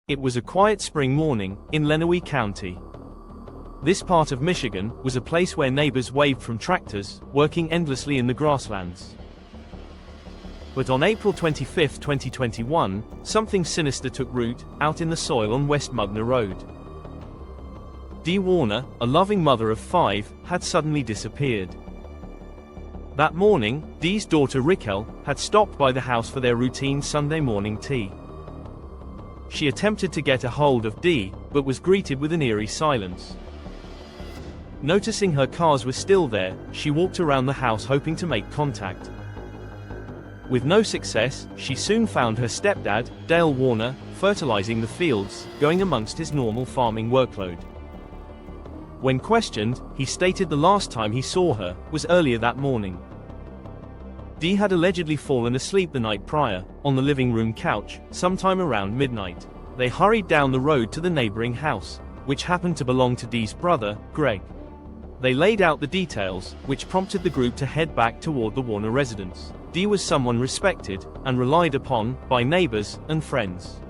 It was a quiet spring morning in Lenawee County. This part of Michigan was a place where neighbors waved from tractors, working endlessly in the grasslands. But on April 25, 2021, something sinister took root out in the soil on West Mugner Road. Dee Warner, a loving mother of 5, had suddenly disappeared. That morning, Dee's daughter Raquel had stopped by the house for their routine Sunday morning tea. She attempted to get a hold of Dee, but was greeted with an eerie silence. Noticing her cars were still there, she walked around the house hoping to make contact. With no success, she soon found her stepdad, Dale Warner, fertilizing the fields, going amongst his normal farming workload. When questioned, he stated the last time he saw her was earlier that morning. Dee had allegedly fallen asleep the night prior, on the living room couch, sometime around midnight. They hurried down the road to the neighboring house, which happened to belong to Dee's brother, Greg. They laid out the details, which prompted the group to head back toward the Warner residence. Dee was someone respected, and relied upon, by neighbors and friends.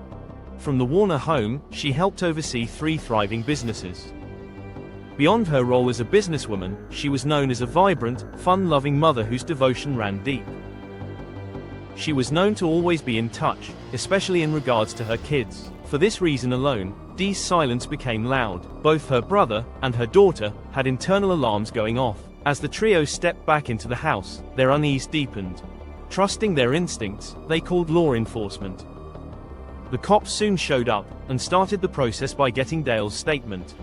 From the Warner home, she helped oversee 3 thriving businesses. Beyond her role as a businesswoman, she was known as a vibrant, fun-loving mother whose devotion ran deep. She was known to always be in touch, especially in regards to her kids. For this reason alone, Dee's silence became loud. Both her brother and her daughter had internal alarms going off. As the trio stepped back into the house, their unease deepened. Trusting their instincts, they called law enforcement. The cops soon showed up, and started the process by getting Dale's statement.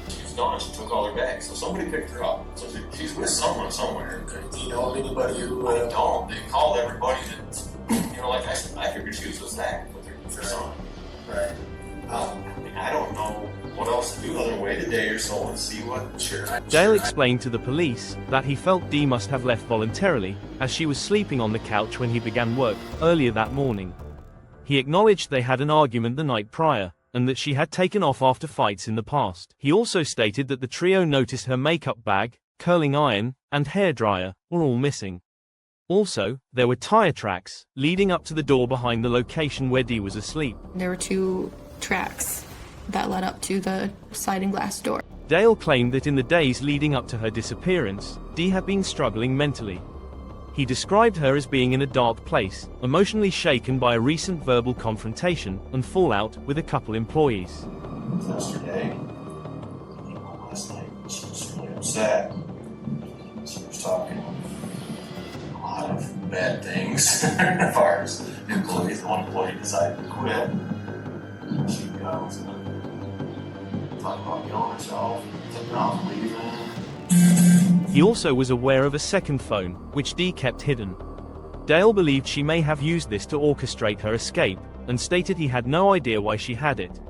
She's gone. She took all her bags, so somebody picked her up. So she's with someone somewhere. Do you know of anybody who? I don't. They called everybody that, like I figured she was with Zach with her son. Right. I don't know what else to do other than wait a day or so and see what. Sure. Dale explained to the police that he felt Dee must have left voluntarily, as she was sleeping on the couch when he began work earlier that morning. He acknowledged they had an argument the night prior, and that she had taken off after fights in the past. He also stated that the trio noticed her makeup bag, curling iron, and hairdryer were all missing. Also, there were tire tracks leading up to the door behind the location where Dee was asleep. There were 2 tracks that led up to the sliding glass door. Dale claimed that in the days leading up to her disappearance, Dee had been struggling mentally. He described her as being in a dark place, emotionally shaken by a recent verbal confrontation and fallout with a couple employees. Yesterday, last night, she was really upset. She was talking a lot of bad things as far as employees. One employee decided to quit. She was talking about killing herself, taking off leaving. He also was aware of a second phone, which Dee kept hidden. Dale believed she may have used this to orchestrate her escape, and stated he had no idea why she had it.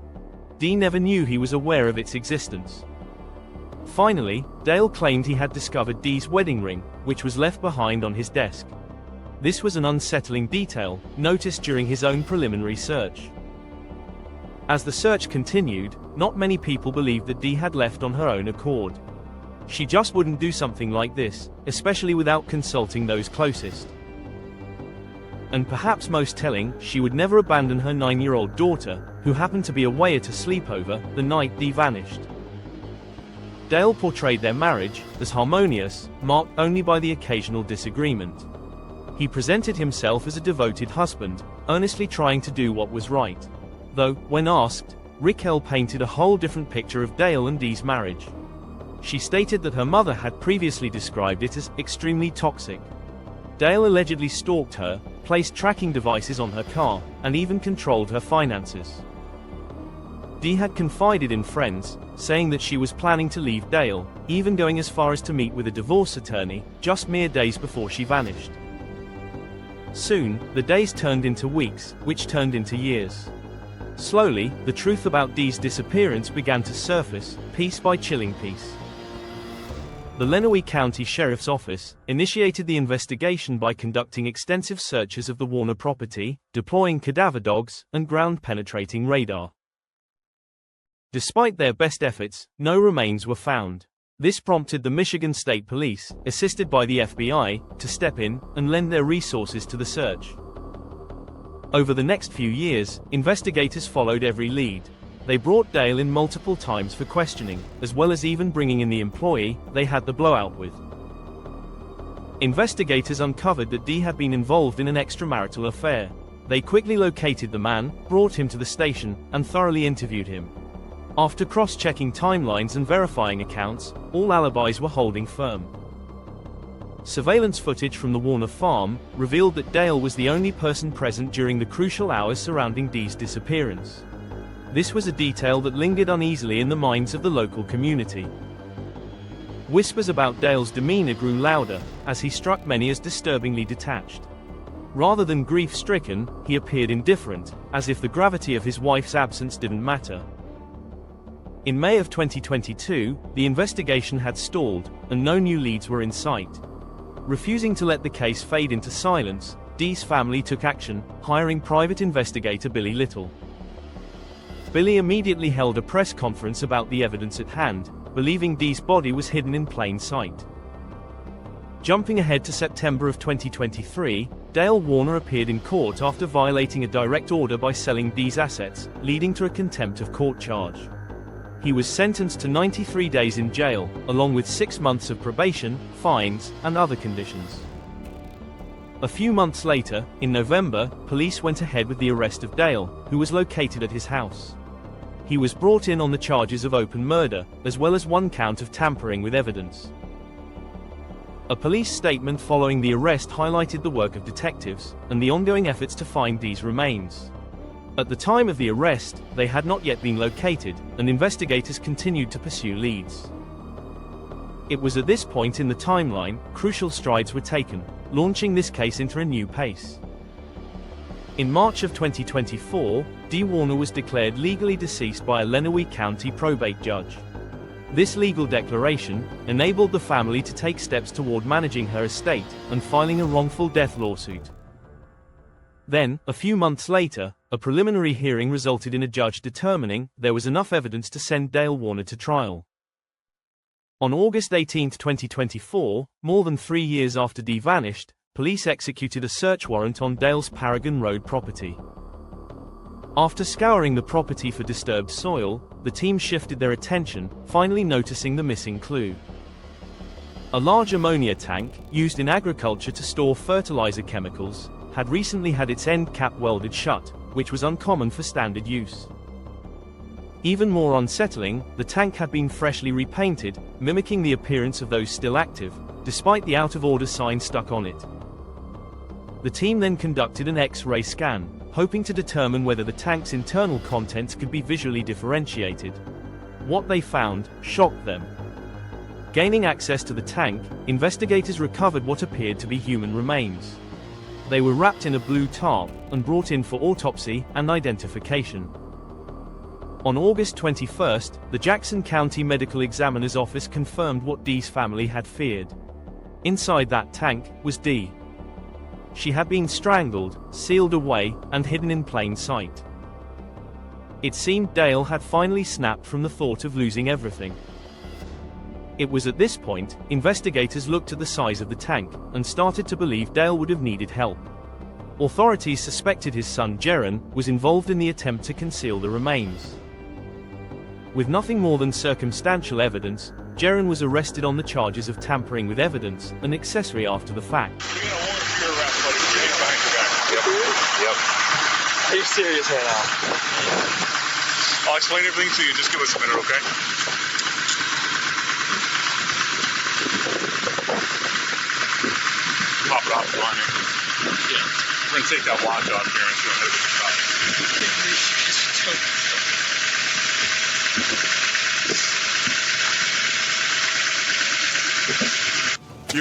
Dee never knew he was aware of its existence. Finally, Dale claimed he had discovered Dee's wedding ring, which was left behind on his desk. This was an unsettling detail, noticed during his own preliminary search. As the search continued, not many people believed that Dee had left on her own accord. She just wouldn't do something like this, especially without consulting those closest. And perhaps most telling, she would never abandon her 9-year-old daughter, who happened to be away at a sleepover the night Dee vanished. Dale portrayed their marriage as harmonious, marked only by the occasional disagreement. He presented himself as a devoted husband, earnestly trying to do what was right. Though, when asked, Raquel painted a whole different picture of Dale and Dee's marriage. She stated that her mother had previously described it as extremely toxic. Dale allegedly stalked her, placed tracking devices on her car, and even controlled her finances. Dee had confided in friends, saying that she was planning to leave Dale, even going as far as to meet with a divorce attorney, just mere days before she vanished. Soon, the days turned into weeks, which turned into years. Slowly, the truth about Dee's disappearance began to surface, piece by chilling piece. The Lenawee County Sheriff's Office initiated the investigation by conducting extensive searches of the Warner property, deploying cadaver dogs and ground-penetrating radar. Despite their best efforts, no remains were found. This prompted the Michigan State Police, assisted by the FBI, to step in and lend their resources to the search. Over the next few years, investigators followed every lead. They brought Dale in multiple times for questioning, as well as even bringing in the employee they had the blowout with. Investigators uncovered that Dee had been involved in an extramarital affair. They quickly located the man, brought him to the station, and thoroughly interviewed him. After cross-checking timelines and verifying accounts, all alibis were holding firm. Surveillance footage from the Warner farm revealed that Dale was the only person present during the crucial hours surrounding Dee's disappearance. This was a detail that lingered uneasily in the minds of the local community. Whispers about Dale's demeanor grew louder, as he struck many as disturbingly detached. Rather than grief-stricken, he appeared indifferent, as if the gravity of his wife's absence didn't matter. In May of 2022, the investigation had stalled, and no new leads were in sight. Refusing to let the case fade into silence, Dee's family took action, hiring private investigator Billy Little. Billy immediately held a press conference about the evidence at hand, believing Dee's body was hidden in plain sight. Jumping ahead to September of 2023, Dale Warner appeared in court after violating a direct order by selling Dee's assets, leading to a contempt of court charge. He was sentenced to 93 days in jail, along with 6 months of probation, fines, and other conditions. A few months later, in November, police went ahead with the arrest of Dale, who was located at his house. He was brought in on the charges of open murder, as well as 1 count of tampering with evidence. A police statement following the arrest highlighted the work of detectives, and the ongoing efforts to find Dee's remains. At the time of the arrest, they had not yet been located, and investigators continued to pursue leads. It was at this point in the timeline, crucial strides were taken, launching this case into a new pace. In March of 2024, Dee Warner was declared legally deceased by a Lenawee County probate judge. This legal declaration enabled the family to take steps toward managing her estate and filing a wrongful death lawsuit. Then, a few months later, a preliminary hearing resulted in a judge determining there was enough evidence to send Dale Warner to trial. On August 18, 2024, more than 3 years after Dee vanished, police executed a search warrant on Dale's Paragon Road property. After scouring the property for disturbed soil, the team shifted their attention, finally noticing the missing clue. A large ammonia tank, used in agriculture to store fertilizer chemicals, had recently had its end cap welded shut, which was uncommon for standard use. Even more unsettling, the tank had been freshly repainted, mimicking the appearance of those still active, despite the out-of-order sign stuck on it. The team then conducted an X-ray scan, hoping to determine whether the tank's internal contents could be visually differentiated. What they found shocked them. Gaining access to the tank, investigators recovered what appeared to be human remains. They were wrapped in a blue tarp and brought in for autopsy and identification. On August 21, the Jackson County Medical Examiner's Office confirmed what Dee's family had feared. Inside that tank was Dee. She had been strangled, sealed away, and hidden in plain sight. It seemed Dale had finally snapped from the thought of losing everything. It was at this point, investigators looked at the size of the tank, and started to believe Dale would have needed help. Authorities suspected his son Jaron was involved in the attempt to conceal the remains. With nothing more than circumstantial evidence, Jaron was arrested on the charges of tampering with evidence, and accessory after the fact. Yep. Are you serious right now? I'll explain everything to you. Just give us a minute, okay? Pop it off the line here. Yeah. We're gonna take that watch off here and show how to get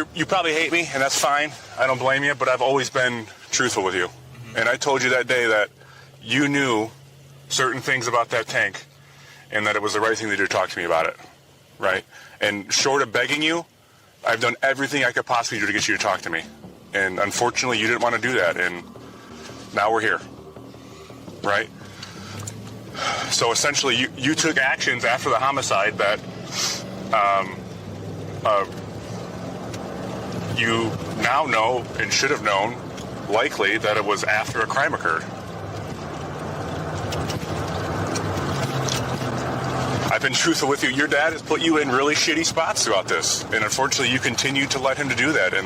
it. You probably hate me, and that's fine. I don't blame you, but I've always been truthful with you. And I told you that day that you knew certain things about that tank, and that it was the right thing to do to talk to me about it, right? And short of begging you, I've done everything I could possibly do to get you to talk to me. And unfortunately, you didn't want to do that, and now we're here, right? So essentially, you took actions after the homicide that you now know and should have known, likely, that it was after a crime occurred. I've been truthful with you. Your dad has put you in really shitty spots throughout this, and unfortunately you continue to let him to do that, and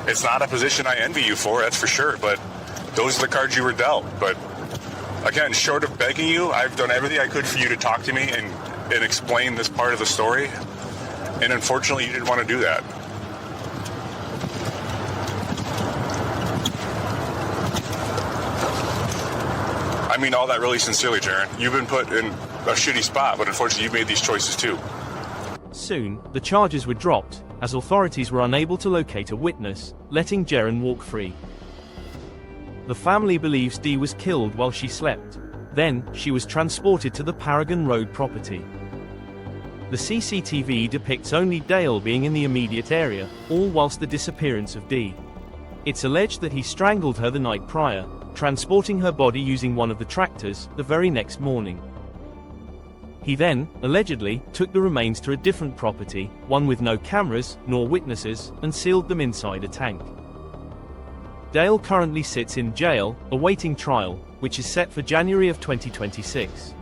it's not a position I envy you for, that's for sure, but those are the cards you were dealt. But again, short of begging you, I've done everything I could for you to talk to me and explain this part of the story, and unfortunately you didn't want to do that. I mean all that really sincerely, Jaron. You've been put in a shitty spot, but unfortunately you've made these choices too. Soon, the charges were dropped, as authorities were unable to locate a witness, letting Jaron walk free. The family believes Dee was killed while she slept. Then, she was transported to the Paragon Road property. The CCTV depicts only Dale being in the immediate area, all whilst the disappearance of Dee. It's alleged that he strangled her the night prior, transporting her body using one of the tractors the very next morning. He then, allegedly, took the remains to a different property, one with no cameras nor witnesses, and sealed them inside a tank. Dale currently sits in jail, awaiting trial, which is set for January of 2026.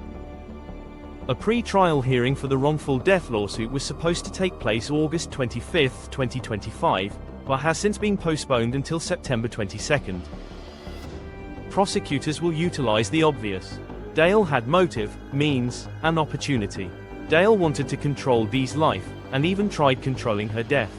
A pre-trial hearing for the wrongful death lawsuit was supposed to take place August 25, 2025, but has since been postponed until September 22. Prosecutors will utilize the obvious. Dale had motive, means, and opportunity. Dale wanted to control Dee's life, and even tried controlling her death.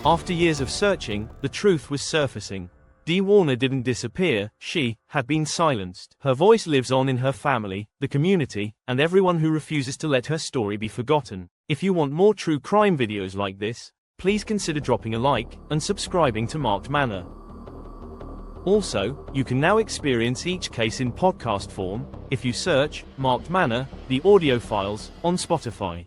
After years of searching, the truth was surfacing. Dee Warner didn't disappear, she had been silenced. Her voice lives on in her family, the community, and everyone who refuses to let her story be forgotten. If you want more true crime videos like this, please consider dropping a like, and subscribing to Marked Manor. Also, you can now experience each case in podcast form, if you search Marked Manor, the audio files, on Spotify.